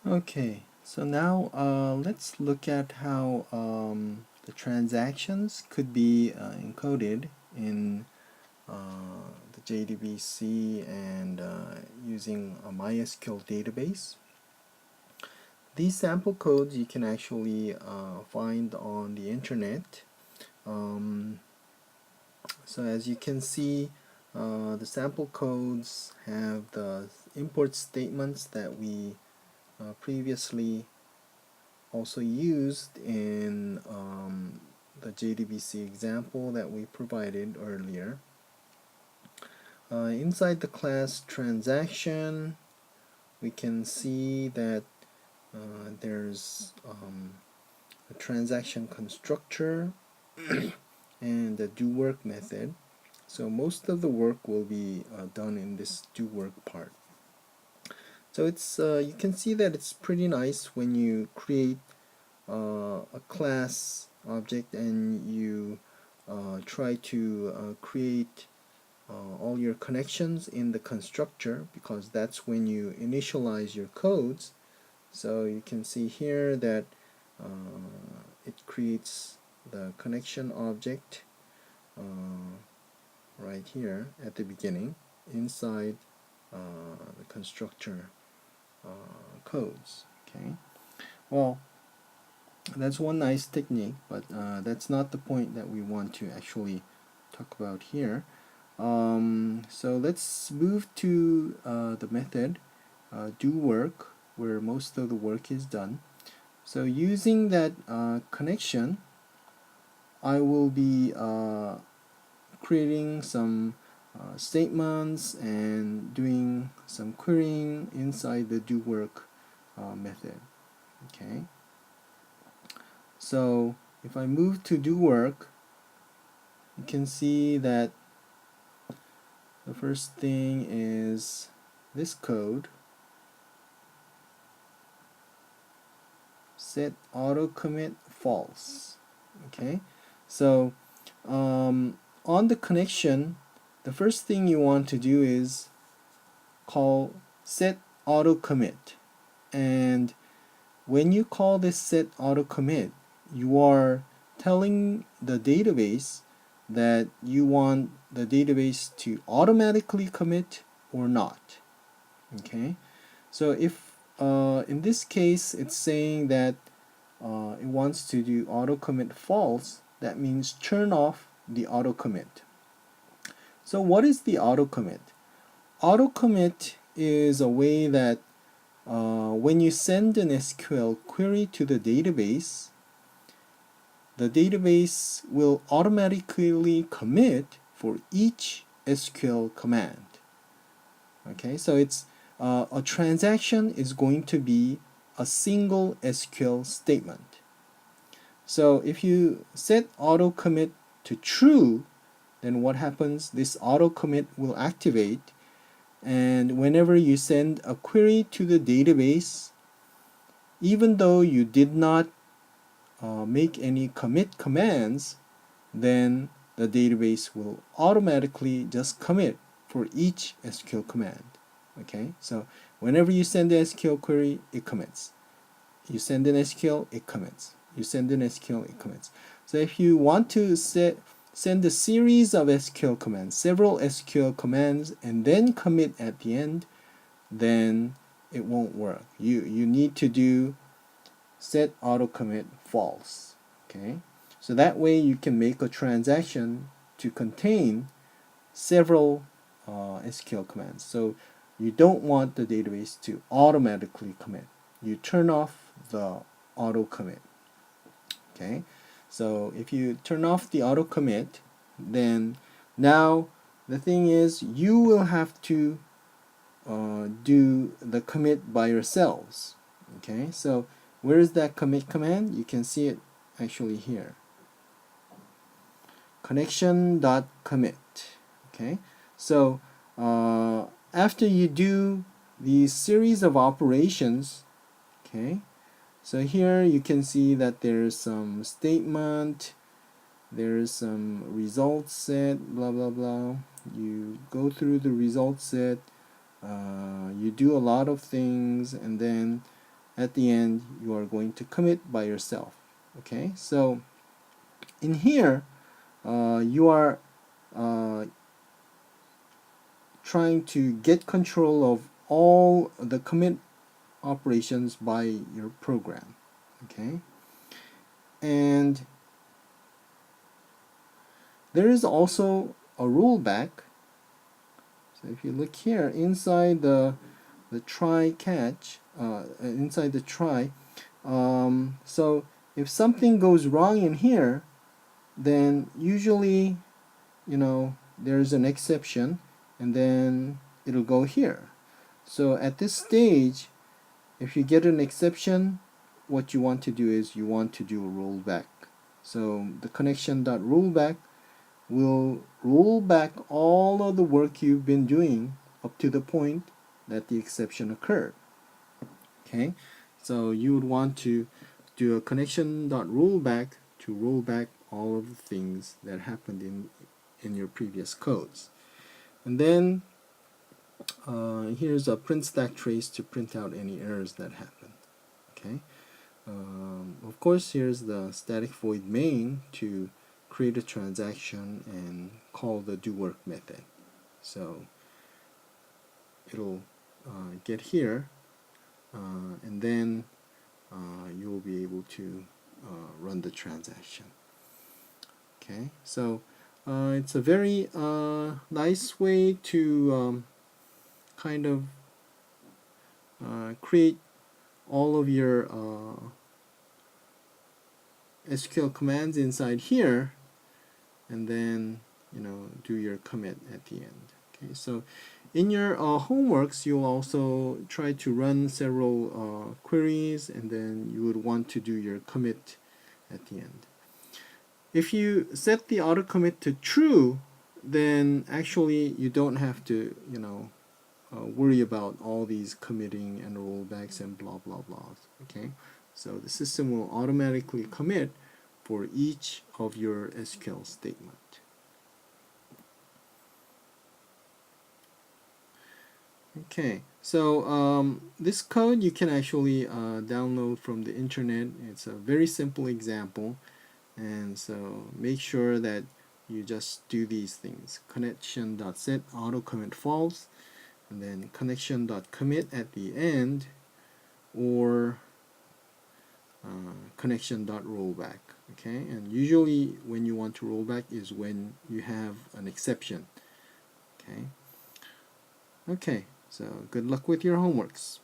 Okay, so now let's look at how the transactions could be encoded in the jdbc and using a mysql database. These sample codes you can actually find on the internet. Um, so as you can see, the sample codes have the import statements that we previously also used in the jdbc example that we provided earlier. Inside the class transaction, we can see that there's a transaction constructor and the do work method. So most of the work will be done in this do work part. So it's you can see that it's pretty nice when you create a class object and you try to create all your connections in the constructor, because that's when you initialize your codes. So you can see here that it creates the connection object right here at the beginning inside the constructor codes. Okay, well, that's one nice technique, but that's not the point that we want to actually talk about here. So let's move to the method do work, where most of the work is done. So using that connection, I will be creating some statements and doing some querying inside the do work method. Okay, so if I move to do work, you can see that the first thing is this code, set auto commit false. Okay, so on the connection, the first thing you want to do is call set auto commit, and when you call this set auto commit, you are telling the database that you want the database to automatically commit or not. Okay, so if in this case it's saying that it wants to do auto commit false, that means turn off the auto commit. So what is the auto commit? Auto commit is a way that when you send an SQL query to the database will automatically commit for each SQL command. Okay, so it's a transaction is going to be a single SQL statement. So if you set auto commit to true, then what happens? This auto commit will activate, and whenever you send a query to the database, even though you did not make any commit commands, then the database will automatically just commit for each SQL command. Okay, so whenever you send the SQL query, it commits. You send an SQL, it commits. You send an SQL, it commits. So if you want to send a series of SQL commands, several SQL commands, and then commit at the end, then it won't work. You need to do set auto commit false. Okay, so that way you can make a transaction to contain several SQL commands. So you don't want the database to automatically commit. You turn off the auto commit. Okay, so if you turn off the auto commit, then now the thing is you will have to do the commit by yourselves. Okay, so where is that commit command? You can see it actually here. Connection.commit. Okay, so after you do these series of operations, okay, so here you can see that there's some statement, there's some result set, blah blah blah. You go through the result set, you do a lot of things, and then at the end you are going to commit by yourself. Okay, so in here you are trying to get control of all the commit operations by your program. Okay, and there is also a rollback. So if you look here inside the try catch, inside the try, so if something goes wrong in here, then usually, you know, there's an exception, and then it'll go here. So at this stage, if you get an exception, what you want to do is you want to do a rollback. So the connection.rollback will roll back all of the work you've been doing up to the point that the exception occurred. Okay, so you would want to do a connection.rollback to roll back all of the things that happened in your previous codes. And then here's a print stack trace to print out any errors that happen. Okay, of course here's the static void main to create a transaction and call the do work method. So it'll get here and then you will be able to run the transaction. Okay, so it's a very nice way to kind of create all of your SQL commands inside here, and then do your commit at the end. Okay, so in your homeworks you'll also try to run several queries, and then you would want to do your commit at the end. If you set the auto commit to true, then actually you don't have to worry about all these committing and rollbacks and blah blah blah. Okay, so the system will automatically commit for each of your SQL statement. Okay, so this code you can actually download from the internet. It's a very simple example, and so make sure that you just do these things: connection.set auto commit false, and then connection.commit at the end, or connection.rollback. Okay, and usually when you want to roll back is when you have an exception. Okay, so good luck with your homeworks.